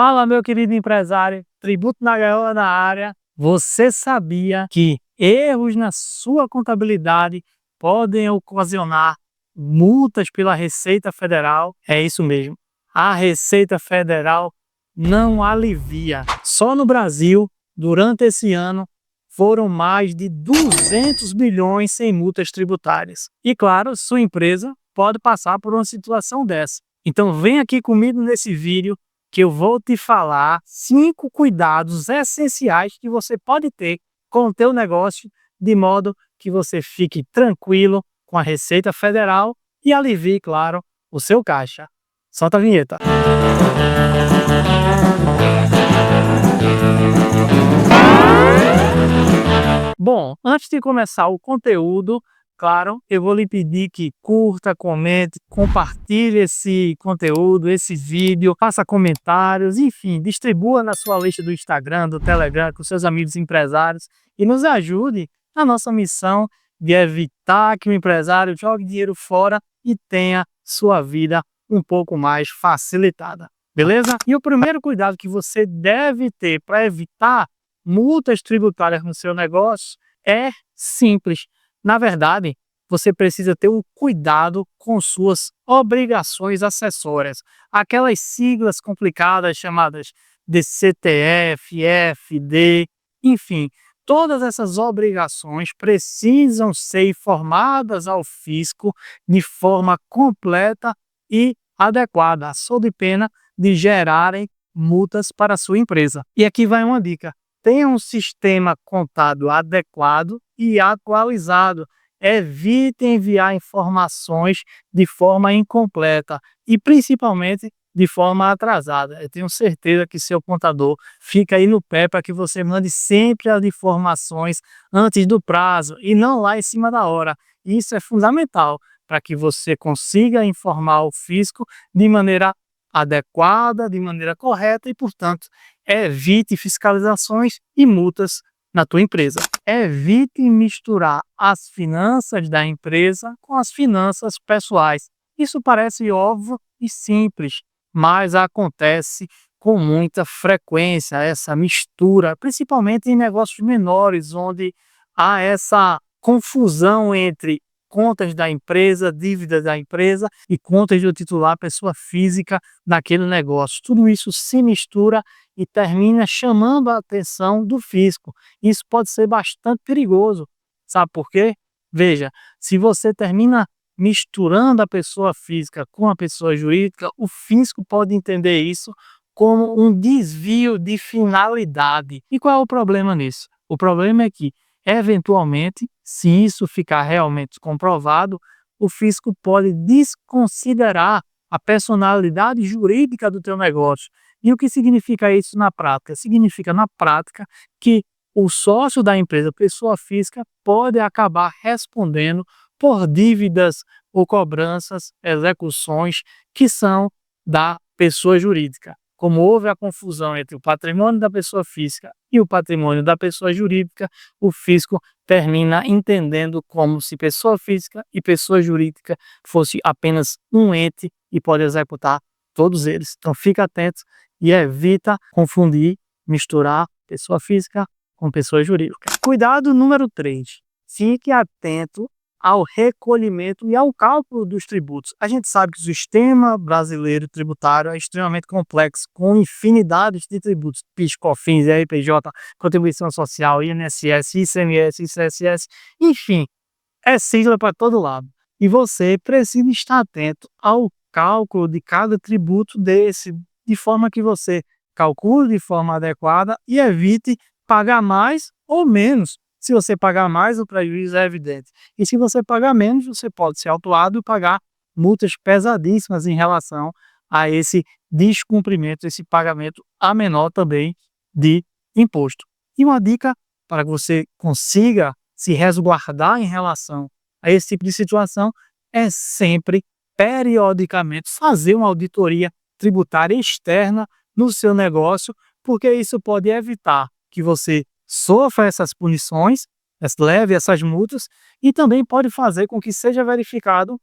Fala, meu querido empresário, Tributo na Gaiola na área. Você sabia que erros na sua contabilidade podem ocasionar multas pela Receita Federal? É isso mesmo, a Receita Federal não alivia. Só no Brasil, durante esse ano, foram mais de 200 bilhões em multas tributárias. E claro, sua empresa pode passar por uma situação dessa. Então vem aqui comigo nesse vídeo que eu vou te falar 5 cuidados essenciais que você pode ter com o teu negócio, de modo que você fique tranquilo com a Receita Federal e alivie, claro, o seu caixa. Solta a vinheta. Bom, antes de começar o conteúdo, claro, eu vou lhe pedir que curta, comente, compartilhe esse conteúdo, esse vídeo, faça comentários, enfim, distribua na sua lista do Instagram, do Telegram, com seus amigos empresários e nos ajude na nossa missão de evitar que o empresário jogue dinheiro fora e tenha sua vida um pouco mais facilitada, beleza? E o primeiro cuidado que você deve ter para evitar multas tributárias no seu negócio é simples. Na verdade, você precisa ter um cuidado com suas obrigações acessórias, aquelas siglas complicadas chamadas de CTF, FD, enfim, todas essas obrigações precisam ser informadas ao fisco de forma completa e adequada, sob pena de gerarem multas para a sua empresa. E aqui vai uma dica: tenha um sistema contábil adequado e atualizado. Evite enviar informações de forma incompleta e principalmente de forma atrasada. Eu tenho certeza que seu contador fica aí no pé para que você mande sempre as informações antes do prazo e não lá em cima da hora. Isso é fundamental para que você consiga informar o fisco de maneira adequada, de maneira correta e, portanto, evite fiscalizações e multas na tua empresa. Evite misturar as finanças da empresa com as finanças pessoais. Isso parece óbvio e simples, mas acontece com muita frequência essa mistura, principalmente em negócios menores, onde há essa confusão entre contas da empresa, dívidas da empresa e contas do titular, pessoa física naquele negócio. Tudo isso se mistura e termina chamando a atenção do fisco. Isso pode ser bastante perigoso. Sabe por quê? Veja, se você termina misturando a pessoa física com a pessoa jurídica, o fisco pode entender isso como um desvio de finalidade. E qual é o problema nisso? O problema é que, eventualmente, se isso ficar realmente comprovado, o fisco pode desconsiderar a personalidade jurídica do teu negócio. E o que significa isso na prática? Significa, na prática, que o sócio da empresa, pessoa física, pode acabar respondendo por dívidas ou cobranças, execuções que são da pessoa jurídica. Como houve a confusão entre o patrimônio da pessoa física e o patrimônio da pessoa jurídica, o fisco termina entendendo como se pessoa física e pessoa jurídica fosse apenas um ente e pode executar todos eles. Então fica atento e evita confundir, misturar pessoa física com pessoa jurídica. Cuidado número 3. Fique atento ao recolhimento e ao cálculo dos tributos. A gente sabe que o sistema brasileiro tributário é extremamente complexo, com infinidades de tributos: PIS, COFINS, RPJ, contribuição social, INSS, ICMS, ICSS, enfim, é sigla para todo lado. E você precisa estar atento ao cálculo de cada tributo desse, de forma que você calcule de forma adequada e evite pagar mais ou menos. Se você pagar mais, o prejuízo é evidente. E se você pagar menos, você pode ser autuado e pagar multas pesadíssimas em relação a esse descumprimento, esse pagamento a menor também de imposto. E uma dica para que você consiga se resguardar em relação a esse tipo de situação é sempre, periodicamente, fazer uma auditoria tributária externa no seu negócio, porque isso pode evitar que você sofra essas punições, leve essas multas, e também pode fazer com que seja verificado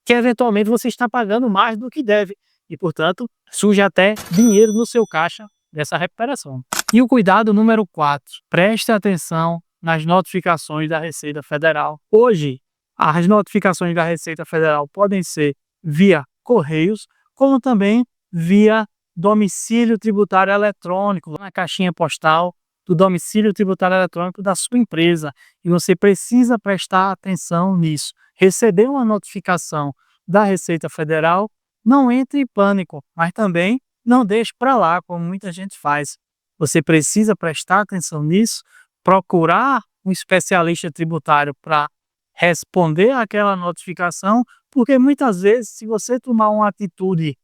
que eventualmente você está pagando mais do que deve. e, portanto, surge até dinheiro no seu caixa dessa recuperação. E o cuidado número 4, preste atenção nas notificações da Receita Federal. Hoje, as notificações da Receita Federal podem ser via correios, como também via domicílio tributário eletrônico, na caixinha postal do domicílio tributário eletrônico da sua empresa. E você precisa prestar atenção nisso. Receber uma notificação da Receita Federal, não entre em pânico, mas também não deixe para lá, como muita gente faz. Você precisa prestar atenção nisso, procurar um especialista tributário para responder àquela notificação, porque muitas vezes, se você tomar uma atitude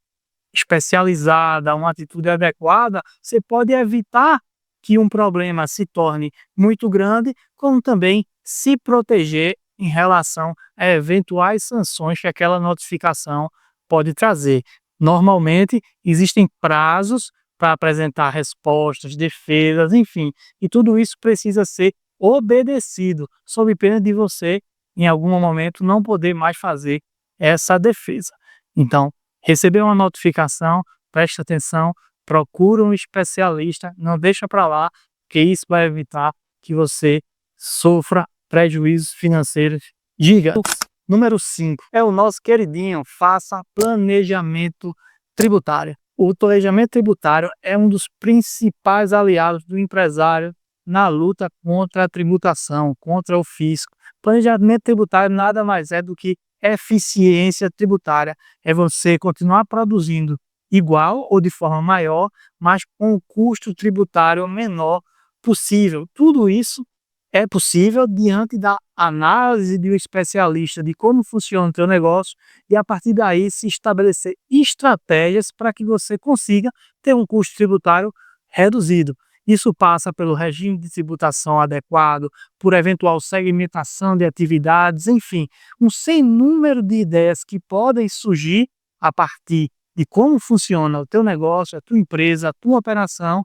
especializada, uma atitude adequada, você pode evitar que um problema se torne muito grande, como também se proteger em relação a eventuais sanções que aquela notificação pode trazer. Normalmente, existem prazos para apresentar respostas, defesas, enfim, e tudo isso precisa ser obedecido, sob pena de você, em algum momento, não poder mais fazer essa defesa. Então, receber uma notificação, preste atenção, procura um especialista, não deixa para lá, porque isso vai evitar que você sofra prejuízos financeiros gigantes. Número 5 é o nosso queridinho, faça planejamento tributário. O planejamento tributário é um dos principais aliados do empresário na luta contra a tributação, contra o fisco. Planejamento tributário nada mais é do que eficiência tributária. É você continuar produzindo igual ou de forma maior, mas com o custo tributário menor possível. Tudo isso é possível diante da análise de um especialista de como funciona o teu negócio e, a partir daí, se estabelecer estratégias para que você consiga ter um custo tributário reduzido. Isso passa pelo regime de tributação adequado, por eventual segmentação de atividades, enfim, um sem número de ideias que podem surgir a partir de como funciona o teu negócio, a tua empresa, a tua operação,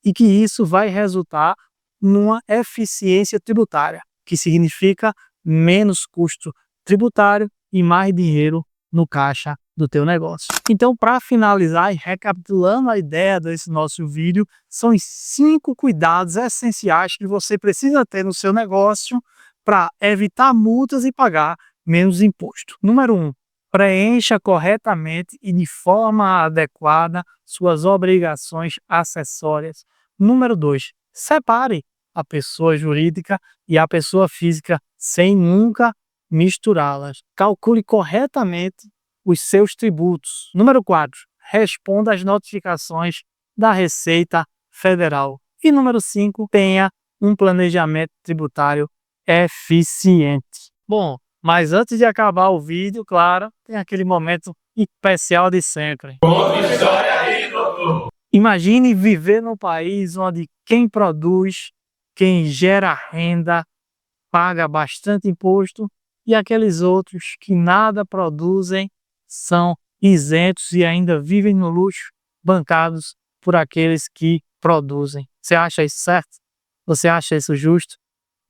e que isso vai resultar numa eficiência tributária, que significa menos custo tributário e mais dinheiro no caixa do teu negócio. Então, para finalizar e recapitulando a ideia desse nosso vídeo, são os 5 cuidados essenciais que você precisa ter no seu negócio para evitar multas e pagar menos imposto. Número 1, preencha corretamente e de forma adequada suas obrigações acessórias. Número 2, separe a pessoa jurídica e a pessoa física sem nunca misturá-las. Calcule corretamente os seus tributos. Número 4, responda às notificações da Receita Federal. E número 5, tenha um planejamento tributário eficiente. Bom, mas antes de acabar o vídeo, claro, tem aquele momento especial de sempre. Conta história aí, doutor! Imagine viver num país onde quem produz, quem gera renda, paga bastante imposto, e aqueles outros que nada produzem são isentos e ainda vivem no luxo, bancados por aqueles que produzem. Você acha isso certo? Você acha isso justo?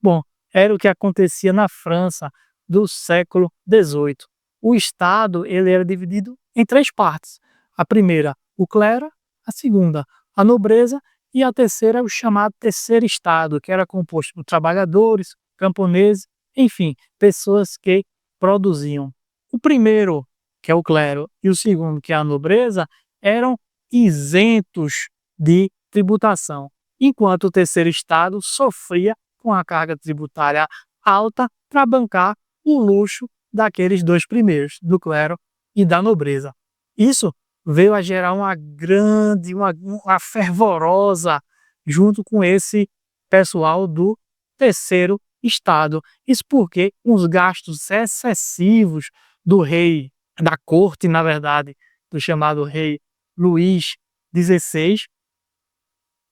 Bom, era o que acontecia na França do século XVIII. O Estado ele era dividido em 3 partes. A primeira, o clero; a segunda, a nobreza; e a terceira, o chamado terceiro Estado, que era composto por trabalhadores, camponeses, enfim, pessoas que produziam. O primeiro, que é o clero, e o segundo, que é a nobreza, eram isentos de tributação, enquanto o terceiro Estado sofria com a carga tributária alta para bancar o luxo daqueles 2 primeiros, do clero e da nobreza. Isso veio a gerar uma grande, uma fervorosa junto com esse pessoal do terceiro Estado. Isso porque os gastos excessivos do rei, da corte, na verdade, do chamado rei Luís XVI,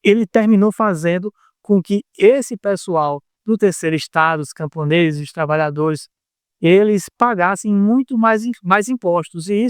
ele terminou fazendo com que esse pessoal do terceiro Estado, os camponeses, os trabalhadores, eles pagassem muito mais impostos. E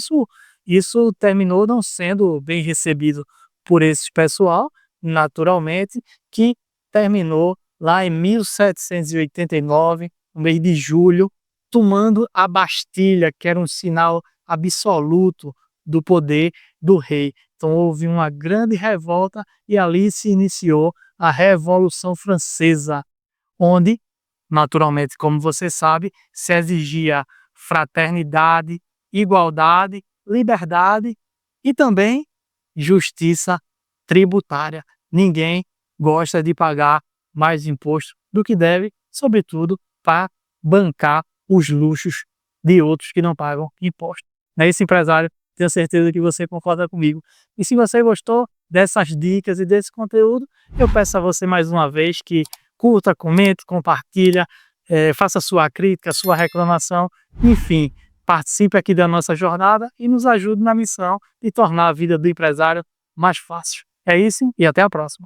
isso terminou não sendo bem recebido por esse pessoal, naturalmente, que terminou lá em 1789, no mês de julho, tomando a Bastilha, que era um sinal absoluto do poder do rei. Então houve uma grande revolta e ali se iniciou a Revolução Francesa, onde, naturalmente, como você sabe, se exigia fraternidade, igualdade, liberdade e também justiça tributária. Ninguém gosta de pagar mais imposto do que deve, sobretudo para bancar os luxos de outros que não pagam imposto. Não é isso, empresário? Tenho certeza que você concorda comigo. E se você gostou dessas dicas e desse conteúdo, eu peço a você mais uma vez que curta, comente, compartilha, faça sua crítica, sua reclamação, enfim, participe aqui da nossa jornada e nos ajude na missão de tornar a vida do empresário mais fácil. É isso e até a próxima.